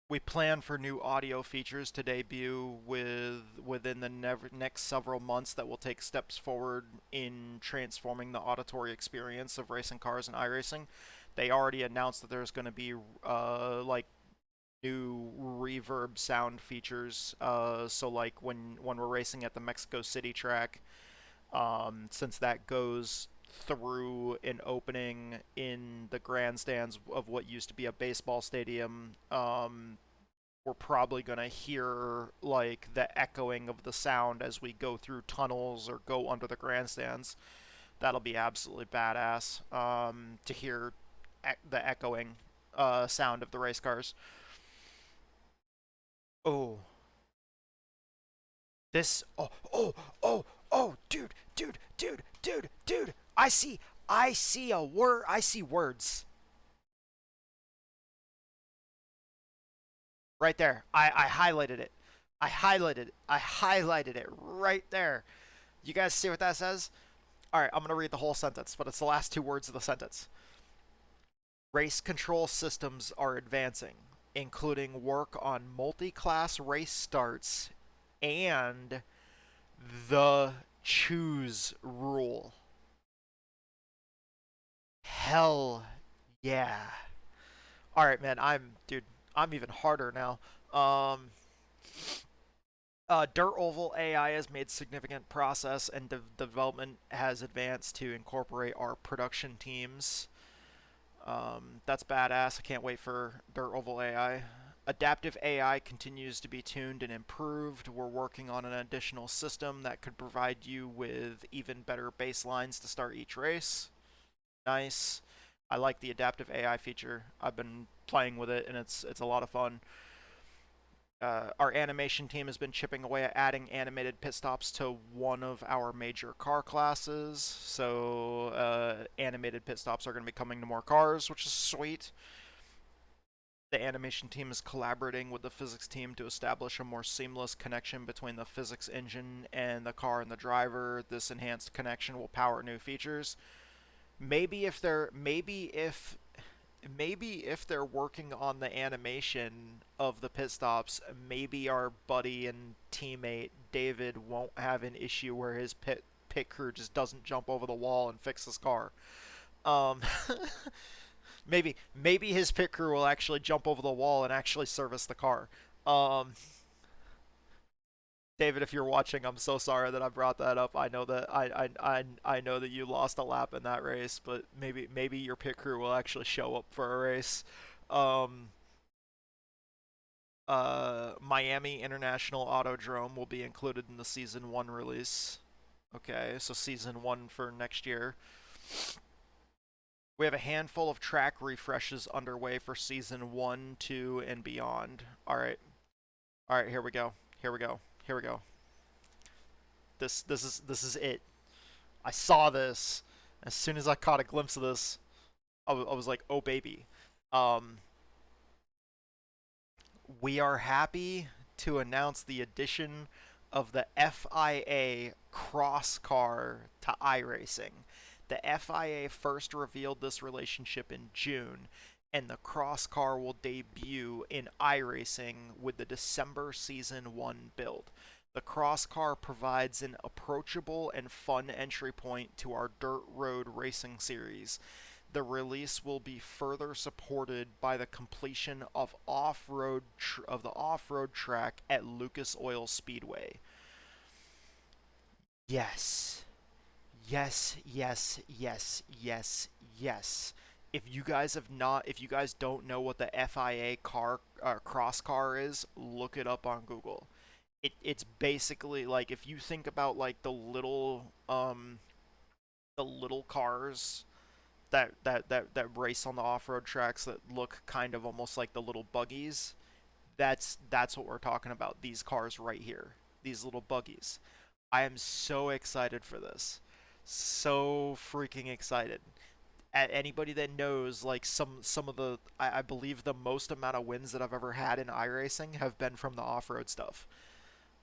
We plan for new audio features to debut within the next several months that will take steps forward in transforming the auditory experience of racing cars and iRacing. They already announced that there's going to be like new reverb sound features. So like when we're racing at the Mexico City track, since that goes through an opening in the grandstands of what used to be a baseball stadium, we're probably going to hear like the echoing of the sound as we go through tunnels or go under the grandstands. That'll be absolutely badass, to hear the echoing sound of the race cars. Oh, this. Oh, oh, oh, oh, dude. I see a word. I see words right there. I highlighted it. I highlighted it right there. You guys see what that says? All right, I'm going to read the whole sentence, but it's the last two words of the sentence. Race control systems are advancing, including work on multi-class race starts and the choose rule. Hell yeah. All right, man. I'm even harder now. Um, Dirt Oval AI has made significant process and development has advanced to incorporate our production teams. That's badass. I can't wait for Dirt Oval AI. Adaptive AI continues to be tuned and improved. We're working on an additional system that could provide you with even better baselines to start each race. Nice. I like the adaptive AI feature. I've been playing with it and it's a lot of fun. Our animation team has been chipping away at adding animated pit stops to one of our major car classes. So animated pit stops are going to be coming to more cars, which is sweet. The animation team is collaborating with the physics team to establish a more seamless connection between the physics engine and the car and the driver. This enhanced connection will power new features. Maybe if they're working on the animation of the pit stops, maybe our buddy and teammate David won't have an issue where his pit crew just doesn't jump over the wall and fix his car. Um, maybe his pit crew will actually jump over the wall and actually service the car. Um, David, if you're watching, I'm so sorry that I brought that up. I know that I know that you lost a lap in that race, but maybe your pit crew will actually show up for a race. Um, Miami International Autodrome will be included in the season one release. Okay, so season one for next year. We have a handful of track refreshes underway for season one, two, and beyond. All right. Here we go. Here we go. Here we go. This is it. I saw this. As soon as I caught a glimpse of this, I was like, oh baby. Um, we are happy to announce the addition of the FIA Cross Car to iRacing. The FIA first revealed this relationship in June, and the Cross Car will debut in iRacing with the December Season 1 build. The Cross Car provides an approachable and fun entry point to our dirt road racing series. The release will be further supported by the completion of the off-road track at Lucas Oil Speedway. Yes. Yes, yes, yes, yes, yes. If you guys don't know what the FIA car cross car is, look it up on Google. It's basically like if you think about like the little cars that race on the off-road tracks that look kind of almost like the little buggies. That's what we're talking about. These cars right here. These little buggies. I am so excited for this. So freaking excited. Anybody that knows like some of the I believe the most amount of wins that I've ever had in iRacing have been from the off-road stuff.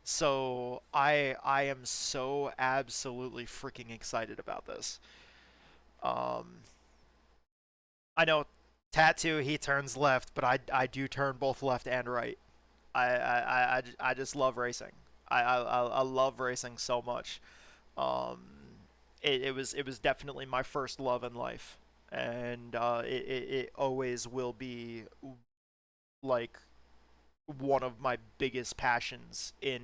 So I am so absolutely freaking excited about this. Um, I know Tattoo, he turns left, but I do turn both left and right. I just love racing. I love racing so much. Um, it was definitely my first love in life, and it always will be like one of my biggest passions in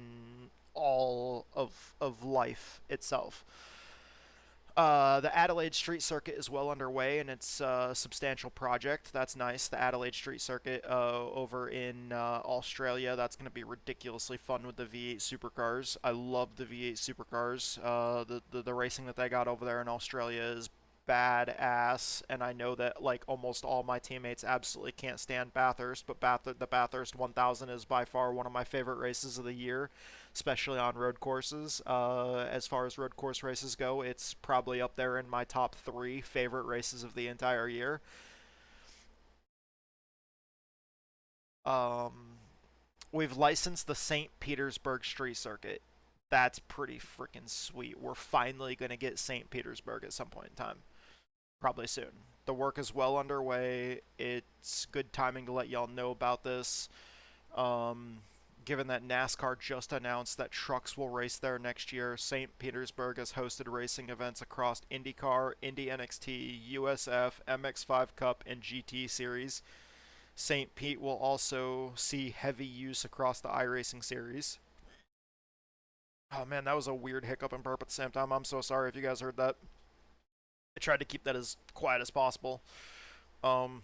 all of life itself. The Adelaide Street Circuit is well underway, and it's a substantial project. That's nice. The Adelaide Street Circuit over in Australia, that's going to be ridiculously fun with the V8 supercars. I love the V8 supercars. The racing that they got over there in Australia is badass, and I know that like almost all my teammates absolutely can't stand Bathurst, but the Bathurst 1000 is by far one of my favorite races of the year, especially on road courses. As far as road course races go, it's probably up there in my top three favorite races of the entire year. Um, we've licensed the St. Petersburg Street Circuit. That's pretty freaking sweet. We're finally going to get St. Petersburg at some point in time. Probably soon. The work is well underway. It's good timing to let y'all know about this. Um, Given that NASCAR just announced that trucks will race there next year, St. Petersburg has hosted racing events across IndyCar, Indy NXT, USF, MX5 Cup, and GT Series. St. Pete will also see heavy use across the iRacing series. Oh man, that was a weird hiccup and burp at the same time. I'm so sorry if you guys heard that. I tried to keep that as quiet as possible. Um,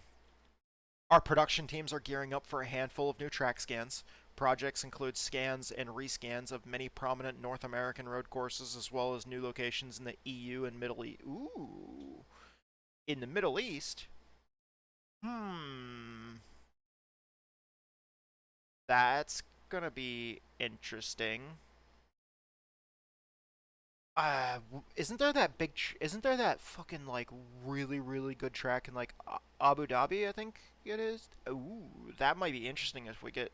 our production teams are gearing up for a handful of new track scans. Projects include scans and rescans of many prominent North American road courses, as well as new locations in the EU and Middle East. Ooh, in the Middle East? Hmm, that's gonna be interesting. Isn't there that isn't there that fucking like really really good track in like Abu Dhabi? I think it is. Ooh, that might be interesting if we get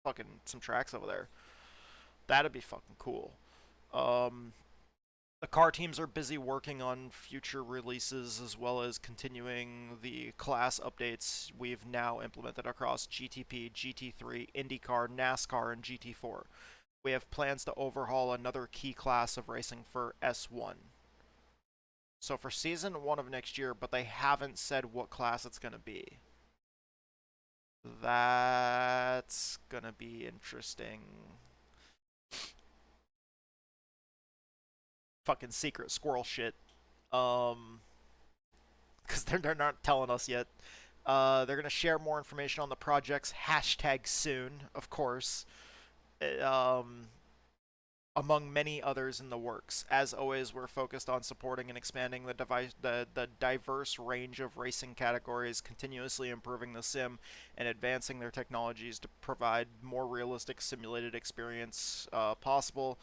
fucking some tracks over there. That'd be fucking cool. Um, the car teams are busy working on future releases as well as continuing the class updates we've now implemented across GTP, GT3, IndyCar, NASCAR, and GT4. We have plans to overhaul another key class of racing for S1. So for season 1 of next year, but they haven't said what class it's going to be. That's going to be interesting. Fucking secret squirrel shit. Um, because they're not telling us yet. They're gonna share more information on the projects hashtag soon, of course. Um, among many others in the works. As always, we're focused on supporting and expanding the diverse range of racing categories, continuously improving the sim, and advancing their technologies to provide more realistic simulated experience possible.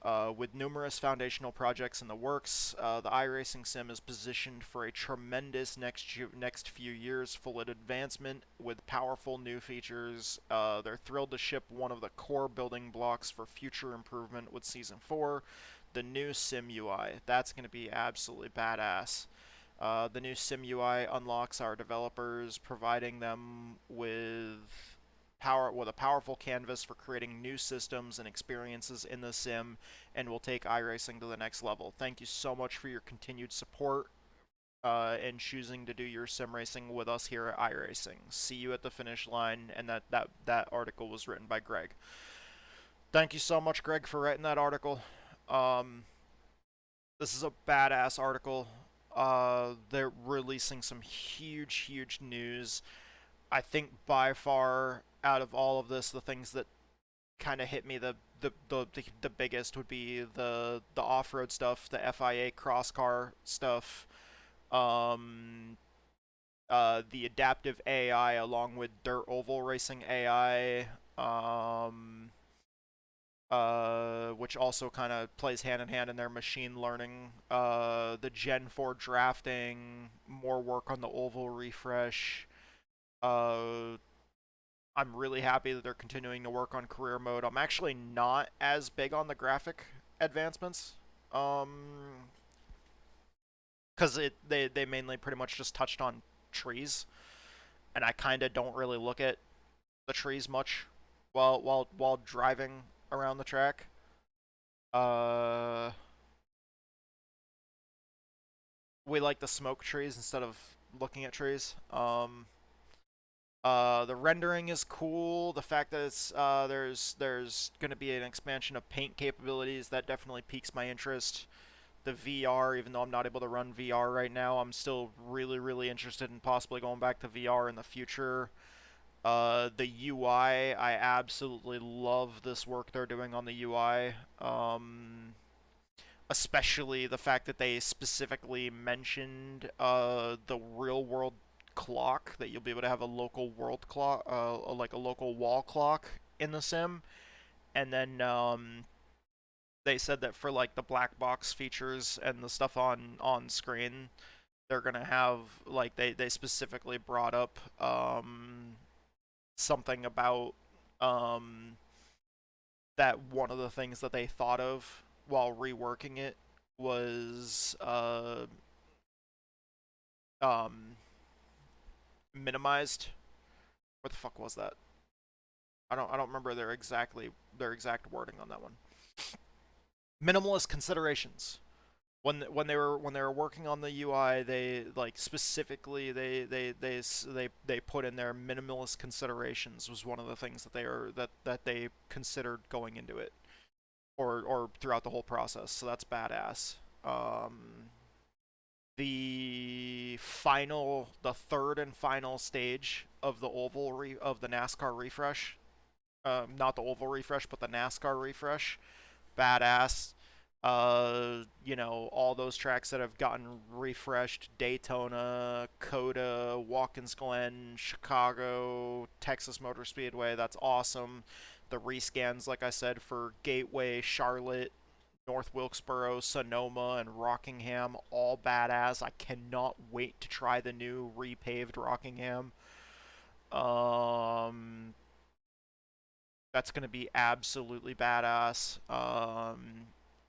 With numerous foundational projects in the works, the iRacing sim is positioned for a tremendous next few years full of advancement with powerful new features. They're thrilled to ship one of the core building blocks for future improvement with Season 4, the new sim UI. That's going to be absolutely badass. The new sim UI unlocks our developers, providing them with a powerful canvas for creating new systems and experiences in the sim, and will take iRacing to the next level. Thank you so much for your continued support and choosing to do your sim racing with us here at iRacing. See you at the finish line, and that article was written by Greg. Thank you so much, Greg, for writing that article. Um, this is a badass article. They're releasing some huge news. I think by far out of all of this, the things that kind of hit me the biggest would be the off road stuff, the FIA cross car stuff, um, the adaptive AI along with dirt oval racing AI, which also kind of plays hand in hand in their machine learning, the Gen 4 drafting, more work on the oval refresh. Uh, I'm really happy that they're continuing to work on career mode. I'm actually not as big on the graphic advancements, because they mainly pretty much just touched on trees. and I kind of don't really look at the trees much while driving around the track. Uh, we like to smoke trees instead of looking at trees. The rendering is cool. The fact that it's there's going to be an expansion of paint capabilities that definitely piques my interest. The VR, even though I'm not able to run VR right now, I'm still really interested in possibly going back to VR in the future. The UI, I absolutely love this work they're doing on the UI. Especially the fact that they specifically mentioned the real world clock, that you'll be able to have a local world clock, like a local wall clock in the sim, and then they said that for like the black box features and the stuff on screen, they're gonna have like they specifically brought up something about um, that one of the things that they thought of while reworking it was um, minimized. What the fuck was that? I don't remember their exact wording on that one. Minimalist considerations. When they were working on the UI, they like specifically they put in their minimalist considerations was one of the things that they considered going into it, or throughout the whole process. So that's badass. The third and final stage of the of the NASCAR refresh, not the oval refresh, but the NASCAR refresh, badass. All those tracks that have gotten refreshed: Daytona, Coda, Watkins Glen, Chicago, Texas Motor Speedway. That's awesome. The rescans, like I said, for Gateway, Charlotte, North Wilkesboro, Sonoma, and Rockingham, all badass. I cannot wait to try the new repaved Rockingham. Um, that's gonna be absolutely badass.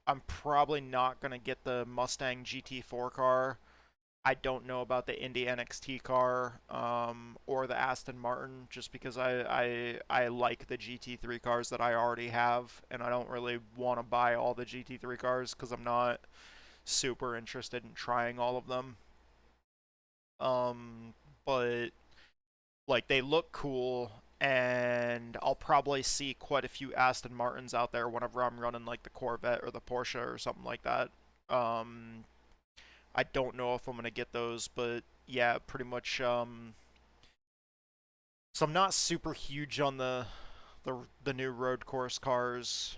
I'm probably not gonna get the Mustang GT4 car. I don't know about the Indy NXT car, or the Aston Martin, just because I like the GT3 cars that I already have, and I don't really want to buy all the GT3 cars because I'm not super interested in trying all of them. Um, but like they look cool, and I'll probably see quite a few Aston Martins out there whenever I'm running like the Corvette or the Porsche or something like that. Um, I don't know if I'm gonna get those, but yeah, pretty much. So I'm not super huge on the new road course cars.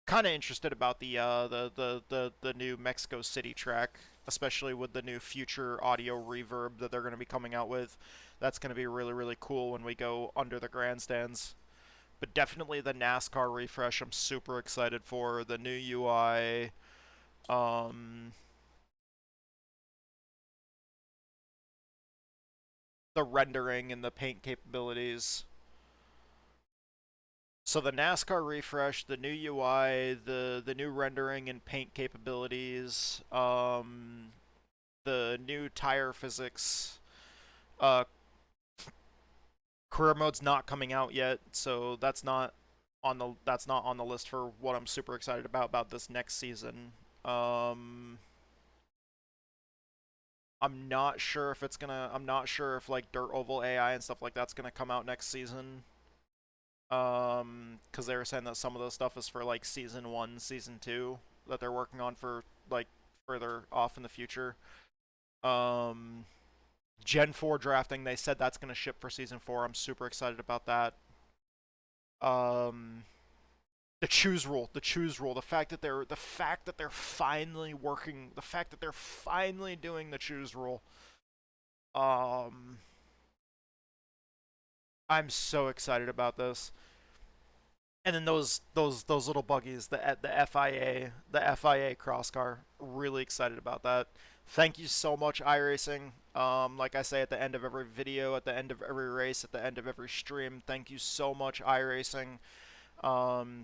Kind of interested about the new Mexico City track, especially with the new future audio reverb that they're going to be coming out with. That's going to be really cool when we go under the grandstands. But definitely the NASCAR refresh. I'm super excited for the new UI. Um, the rendering and the paint capabilities. So the NASCAR refresh, the new UI, the new rendering and paint capabilities, the new tire physics. Uh, Career mode's not coming out yet, so that's not on the list for what I'm super excited about this next season. Um, I'm not sure if like Dirt Oval AI and stuff like that's gonna come out next season. Because they were saying that some of the stuff is for like season one, season two that they're working on for like further off in the future. Um, Gen 4 drafting, they said that's gonna ship for season four. I'm super excited about that. Um, the fact that they're finally working, the fact that they're finally doing the choose rule. Um, I'm so excited about this. And then those little buggies, the FIA crosscar. Really excited about that. Thank you so much, iRacing. Like I say at the end of every video, at the end of every race, at the end of every stream, thank you so much, iRacing.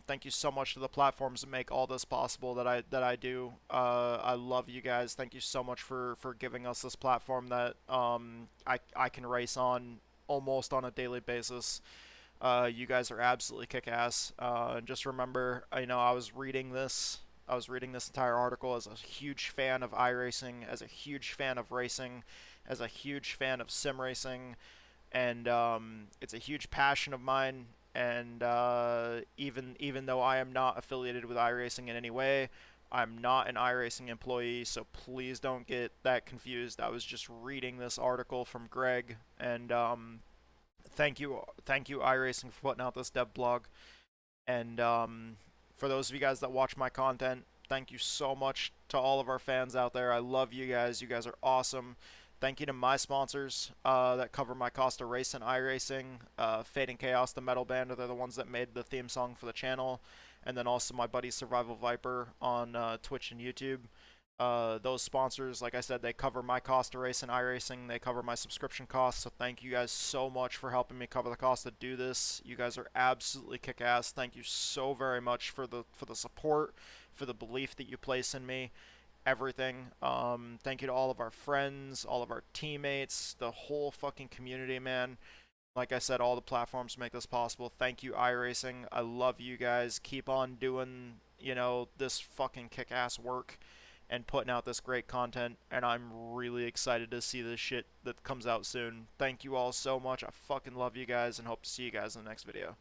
Thank you so much to the platforms that make all this possible that I do. I love you guys. Thank you so much for giving us this platform that I can race on almost on a daily basis. You guys are absolutely kick-ass. And just remember, I was reading this. I was reading this entire article as a huge fan of iRacing, as a huge fan of racing, as a huge fan of sim racing, and it's a huge passion of mine. And even though I am not affiliated with iRacing in any way, I'm not an iRacing employee, so please don't get that confused. I was just reading this article from Greg, and thank you, iRacing, for putting out this dev blog. And for those of you guys that watch my content, thank you so much to all of our fans out there. I love you guys. You guys are awesome. Thank you to my sponsors that cover my cost of race and iRacing. Fate and Chaos, the metal band, they're the ones that made the theme song for the channel. And then also my buddy Survival Viper on Twitch and YouTube. Those sponsors, like I said, they cover my cost to race and iRacing. They cover my subscription costs. So thank you guys so much for helping me cover the cost to do this. You guys are absolutely kick-ass. Thank you so very much for the support, for the belief that you place in me, everything. Thank you to all of our friends, all of our teammates, the whole fucking community, man. Like I said, all the platforms make this possible. Thank you, iRacing. I love you guys. Keep on doing, this fucking kick-ass work and putting out this great content, and I'm really excited to see this shit that comes out soon. Thank you all so much. I fucking love you guys, and hope to see you guys in the next video.